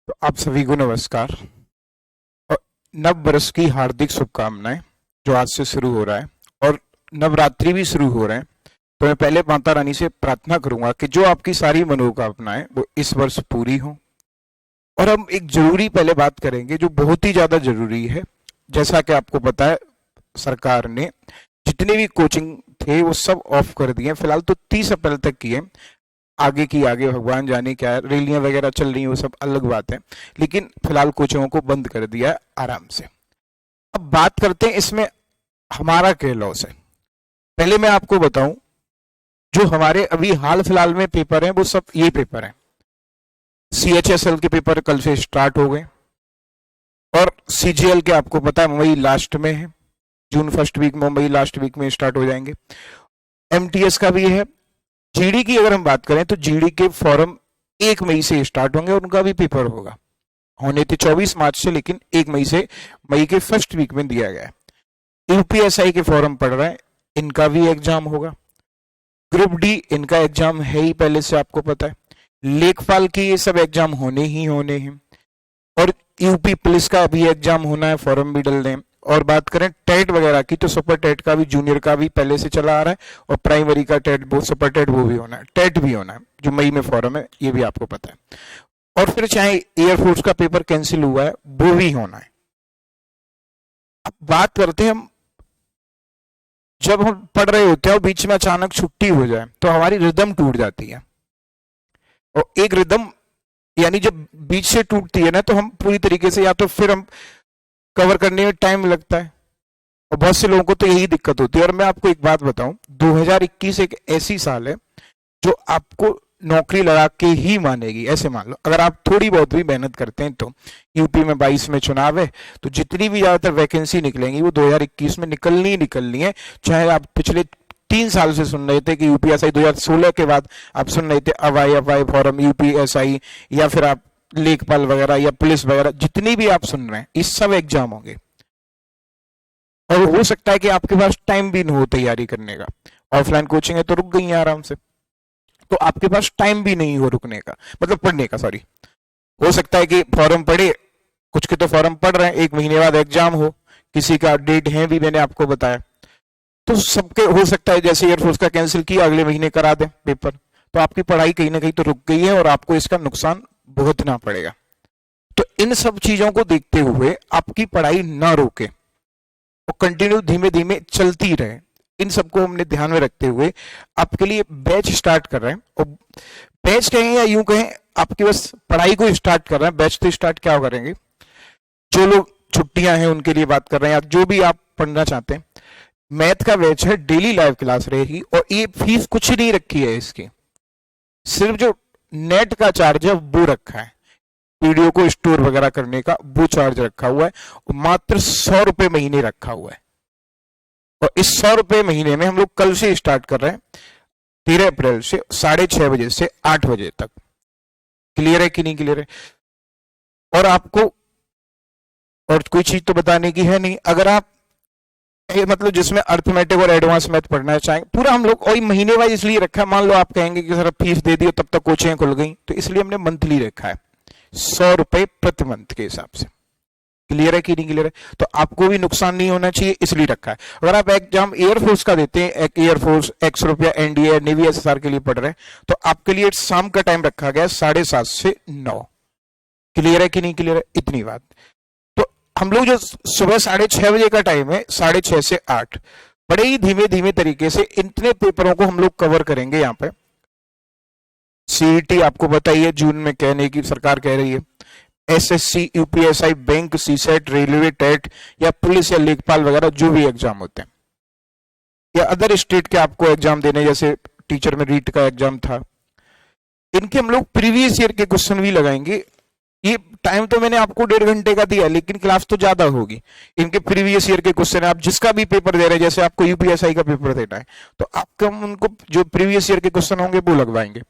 तो आप सभी को नमस्कार और नव वर्ष की हार्दिक शुभकामनाएं जो आज से शुरू हो रहा है और नवरात्रि भी शुरू हो रहे हैं। तो मैं पहले माता रानी से प्रार्थना करूंगा कि जो आपकी सारी मनोकामनाएं वो इस वर्ष पूरी हों। और हम एक जरूरी पहले बात करेंगे जो बहुत ही ज्यादा जरूरी है। जैसा कि आपको पता है, सरकार ने जितने भी कोचिंग थे वो सब ऑफ कर दिए फिलहाल, तो 30 अप्रैल तक किए। आगे की आगे भगवान जाने क्या है, रैलियां वगैरह चल रही हैं वो सब अलग बात है, लेकिन फिलहाल कोचिंगों को बंद कर दिया है आराम से। अब बात करते हैं इसमें हमारा क्या लॉस है। पहले मैं आपको बताऊं, जो हमारे अभी हाल फिलहाल में पेपर हैं वो सब ये पेपर हैं। CHSL के पेपर कल से स्टार्ट हो गए और CGL के आपको पता है मई लास्ट में है, जून फर्स्ट वीक में, मई लास्ट वीक में स्टार्ट हो जाएंगे। MTS का भी है। GD की अगर हम बात करें तो GD के फॉर्म 1 मई से स्टार्ट होंगे और उनका भी पेपर होगा। होने थे 24 मार्च से, लेकिन 1 मई से, मई के फर्स्ट वीक में दिया गया है। UPSI के फॉर्म पड़ रहे हैं, इनका भी एग्जाम होगा। ग्रुप डी इनका एग्जाम है ही पहले से, आपको पता है। लेखपाल की ये सब एग्जाम होने ही होने हैं और यूपी पुलिस का भी एग्जाम होना है, फॉर्म भी डल दें। और बात करें टेट वगैरह की तो सुपर टेट का भी, जूनियर का भी पहले से चला आ रहा है और प्राइमरी का टेट, वो सुपर टेट वो भी होना है, टेट भी होना है जो मई में फॉर्म है, ये भी आपको पता है। और फिर चाहे एयरफोर्स का पेपर कैंसिल हुआ है वो भी होना है। अब बात करते हैं हम, जब हम पढ़ रहे होते हैं और बीच में अचानक छुट्टी हो जाए तो हमारी रिदम टूट जाती है। और एक रिदम यानी जब बीच से टूटती है ना, तो हम पूरी तरीके से, या तो फिर हम कवर करने में टाइम लगता है और बहुत से लोगों को तो यही दिक्कत होती है। और मैं आपको एक बात बताऊं, 2021 एक ऐसी साल है जो आपको नौकरी लगा के ही मानेगी। ऐसे मान लो, अगर आप थोड़ी बहुत भी मेहनत करते हैं तो यूपी में 22 में चुनाव है, तो जितनी भी ज्यादातर वैकेंसी निकलेंगी वो 2021 में निकलनी ही निकलनी है। चाहे आप पिछले 3 साल से सुन रहे थे कि UPSI 2016 के बाद आप सुन रहे थे अवाई फॉरम UPSI, या फिर आप लेखपाल वगैरह या पुलिस वगैरह, जितनी भी आप सुन रहे हैं, इस सब एग्जाम होंगे। और हो सकता है कि आपके पास टाइम भी न हो तैयारी करने का। ऑफलाइन कोचिंग है तो रुक गई है आराम से, तो आपके पास टाइम भी नहीं हो रुकने का, मतलब पढ़ने का, सॉरी। हो सकता है कि फॉर्म पढ़े, कुछ के तो फॉर्म पढ़ रहे हैं, 1 महीने बाद एग्जाम हो, किसी का डेट है भी, मैंने आपको बताया। तो सबके हो सकता है, जैसे एयरफोर्स का कैंसिल किया, अगले महीने करा दें पेपर, तो आपकी पढ़ाई कहीं ना कहीं तो रुक गई है और आपको इसका नुकसान भुगतना पड़ेगा। तो इन सब चीजों को देखते हुए आपकी पढ़ाई ना रोके और कंटिन्यू धीमे धीमे चलती रहे, इन सबको हमने ध्यान में रखते हुए आपके लिए बैच स्टार्ट कर रहे हैं। और बैच कहें या यूं कहें, आपकी बस पढ़ाई को स्टार्ट कर रहे हैं। बैच तो स्टार्ट क्या करेंगे, जो लोग छुट्टियां हैं उनके लिए बात कर रहे हैं, या जो भी आप पढ़ना चाहते हैं। मैथ का बैच है, डेली लाइव क्लास रहेगी और ये फीस कुछ नहीं रखी है इसकी, सिर्फ जो नेट का चार्ज है वो रखा है, वीडियो को स्टोर वगैरह करने का वो चार्ज रखा हुआ है, और मात्र 100 रुपए महीने रखा हुआ है। और इस 100 रुपए महीने में हम लोग कल से स्टार्ट कर रहे हैं, 13 अप्रैल से 6:30 बजे से 8 बजे तक। क्लियर है कि नहीं क्लियर है? और आपको और कोई चीज तो बताने की है नहीं। अगर आप मतलब जिसमें अर्थमेटिक और एडवांस मैथ पढ़ना चाहें, पूरा हम लोग और महीने वाइज इसलिए रखा है। मान लो आप कहेंगे कि सर फीस दे दी तब तक कोचिंग खुल गई, तो इसलिए हमने मंथली रखा है, 100 रुपए प्रति मंथ के हिसाब से। क्लियर है कि नहीं क्लियर है? तो आपको भी नुकसान नहीं होना चाहिए, इसलिए रखा है। अगर आप एग्जाम एयरफोर्स का देते हैं, एयरफोर्स, एक्सरोप या NDA, नेवी SSR के लिए पढ़ रहे हैं, तो आपके लिए शाम का टाइम रखा गया 7:30 से 9। क्लियर है कि नहीं क्लियर है? इतनी बात। तो हम लोग जो सुबह 6:30 बजे का टाइम है, 6:30 से 8, बड़े ही धीमे धीमे तरीके से इतने पेपरों को हम लोग कवर करेंगे। यहाँ पे CET आपको बताइए जून में कहने की सरकार कह रही है, SSC, UPSI, bank, CSET, railway TET या पुलिस या लेखपाल वगैरह जो भी एग्जाम होते हैं, या अदर स्टेट के आपको एग्जाम देने, जैसे टीचर में रीट का एग्जाम था, इनके हम लोग प्रीवियस ईयर के क्वेश्चन भी लगाएंगे। ये टाइम तो मैंने आपको 1.5 घंटे का दिया, लेकिन क्लास तो ज्यादा होगी। इनके प्रीवियस ईयर के क्वेश्चन, आप जिसका भी पेपर दे रहे हैं, जैसे आपको UPSI का पेपर देना है तो आपको उनको जो प्रीवियस ईयर के क्वेश्चन होंगे वो लगवाएंगे।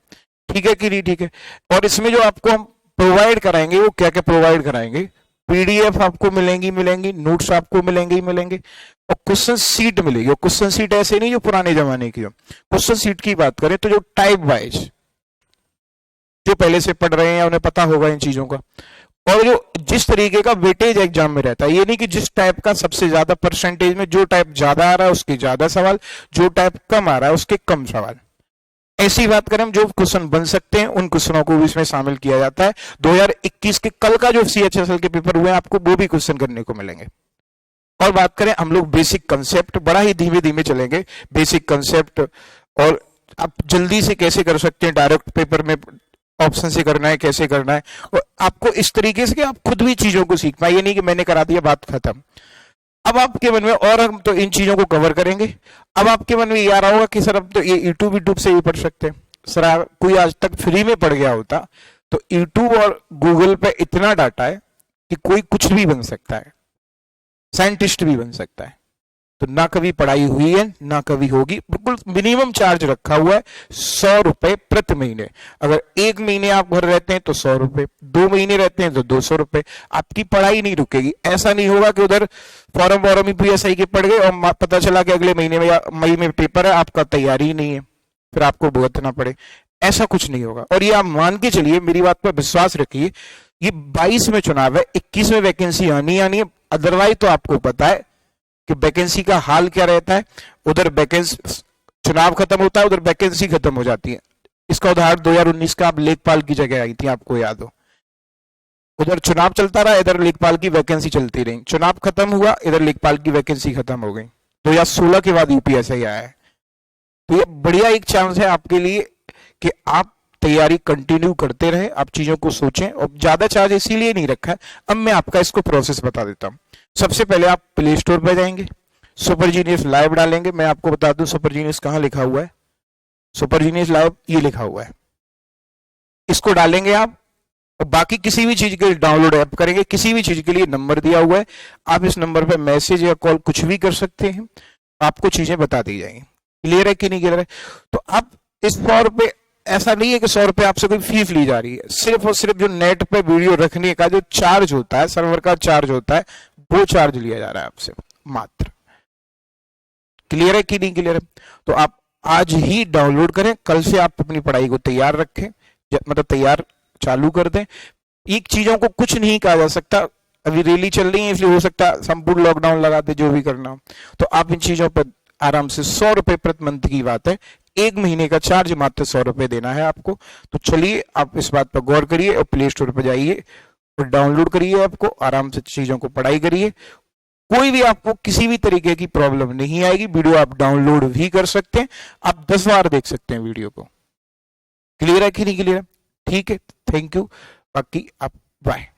ठीक है कि नहीं ठीक है? और इसमें जो आपको हम प्रोवाइड कराएंगे, वो क्या क्या प्रोवाइड कराएंगे, PDF आपको मिलेंगी, नोट्स आपको मिलेंगे और क्वेश्चन सीट मिलेगी। और क्वेश्चन सीट ऐसे नहीं जो पुराने जमाने की हो। क्वेश्चन सीट की बात करें तो जो टाइप वाइज, जो पहले से पढ़ रहे हैं उन्हें पता होगा इन चीजों का, और जो जिस तरीके का वेटेज एग्जाम में रहता है, ये नहीं कि जिस टाइप का सबसे ज्यादा परसेंटेज में जो टाइप ज्यादा आ रहा है उसके ज्यादा सवाल, जो टाइप कम आ रहा है उसके कम सवाल। ऐसी बात करें, जो क्वेश्चन बन सकते हैं उन क्वेश्चनों को भी इसमें शामिल किया जाता है। 2021 के कल का जो CHSL के पेपर हुए हैं आपको वो भी क्वेश्चन करने को मिलेंगे। और बात करें हम लोग बेसिक कंसेप्ट, बड़ा ही धीमे धीमे चलेंगे बेसिक कंसेप्ट, और आप जल्दी से कैसे कर सकते हैं, डायरेक्ट पेपर में ऑप्शन से करना है, कैसे करना है, और आपको इस तरीके से कि आप खुद भी चीजों को सीख पाए, ये नहीं कि मैंने करा दिया बात खत्म। अब आपके मन में, और हम तो इन चीजों को कवर करेंगे, अब आपके मन में ये आ रहा होगा कि सर अब तो ये यूट्यूब से ही पढ़ सकते हैं। सर कोई आज तक फ्री में पढ़ गया होता तो यूट्यूब और गूगल पे इतना डाटा है कि कोई कुछ भी बन सकता है, साइंटिस्ट भी बन सकता है। तो ना कभी पढ़ाई हुई है ना कभी होगी, बिल्कुल मिनिमम चार्ज रखा हुआ है 100 रुपए प्रति महीने। अगर 1 महीने आप घर रहते हैं तो 100 रुपए, 2 महीने रहते हैं तो 200 रुपए। आपकी पढ़ाई नहीं रुकेगी। ऐसा नहीं होगा कि उधर फॉर्म वॉर्म PSI के पढ़ गए और पता चला कि अगले महीने में या मई में पेपर है, आपका तैयारी ही नहीं है, फिर आपको भुगतना पड़े। ऐसा कुछ नहीं होगा। और ये आप मान के चलिए, मेरी बात पर विश्वास रखिए, ये 22 में चुनाव है, 21 में वैकेंसी आनी है। अदरवाइज तो आपको पता है कि वैकेंसी का हाल क्या रहता है। उधर वैकेंसी, चुनाव खत्म होता है, उधर वैकेंसी खत्म हो जाती है। इसका उदाहरण 2019 का आप लेखपाल की जगह आई थी, आपको याद हो। उधर चुनाव चलता रहा, इधर लेखपाल की वैकेंसी चलती रही। चुनाव खत्म हुआ, इधर लेखपाल की वैकेंसी खत्म हो गई। 2016 के बाद UPSI आया है। तो ये बढ़िया एक चांस है आपके लिए कि आप तैयारी कंटिन्यू करते रहे, आप चीजों को सोचें। और ज्यादा चार्ज इसीलिए नहीं रखा है। अब मैं आपका इसको प्रोसेस बता देता हूं। सबसे पहले आप प्ले स्टोर पर जाएंगे, सुपर जीनियस लाइव डालेंगे। मैं आपको बता दूं सुपर जीनियस कहां लिखा हुआ है। सुपर जीनियस लाइव ये लिखा हुआ है, इसको डालेंगे आप। और बाकी किसी भी चीज के लिए डाउनलोड ऐप करेंगे, किसी भी चीज के लिए नंबर दिया हुआ है, आप इस नंबर पर मैसेज या कॉल कुछ भी कर सकते हैं, आपको चीजें बता दी जाएंगी। क्लियर है कि नहीं क्लियर है? तो आप इस 100 रुपए, ऐसा नहीं है कि 100 रुपए आपसे कोई फीस ली जा रही है। सिर्फ और सिर्फ जो नेट पे वीडियो रखने का जो चार्ज होता है, सर्वर का चार्ज होता है, वो चार्ज लिया जा रहा है आपसे मात्र। क्लियर है कि नहीं क्लियर है? तो आप आज ही डाउनलोड करें, कल से आप अपनी पढ़ाई को तैयार रखें, मतलब तैयार चालू कर दें। एक चीजों को कुछ नहीं कहा जा सकता, अभी रैली चल रही है इसलिए हो सकता है संपूर्ण लॉकडाउन लगा दे, जो भी करना हो। तो आप इन चीजों पर आराम से 100 रुपए प्रति मंथ की बात है, 1 महीने का चार्ज मात्र 100 रुपए देना है आपको। तो चलिए आप इस बात पर गौर करिए और प्ले स्टोर पर जाइए और डाउनलोड करिए, आपको आराम से चीजों को पढ़ाई करिए। कोई भी आपको किसी भी तरीके की प्रॉब्लम नहीं आएगी। वीडियो आप डाउनलोड भी कर सकते हैं, आप 10 बार देख सकते हैं वीडियो को। क्लियर है कि नहीं क्लियर है? ठीक है, थैंक यू। बाकी आप बाय।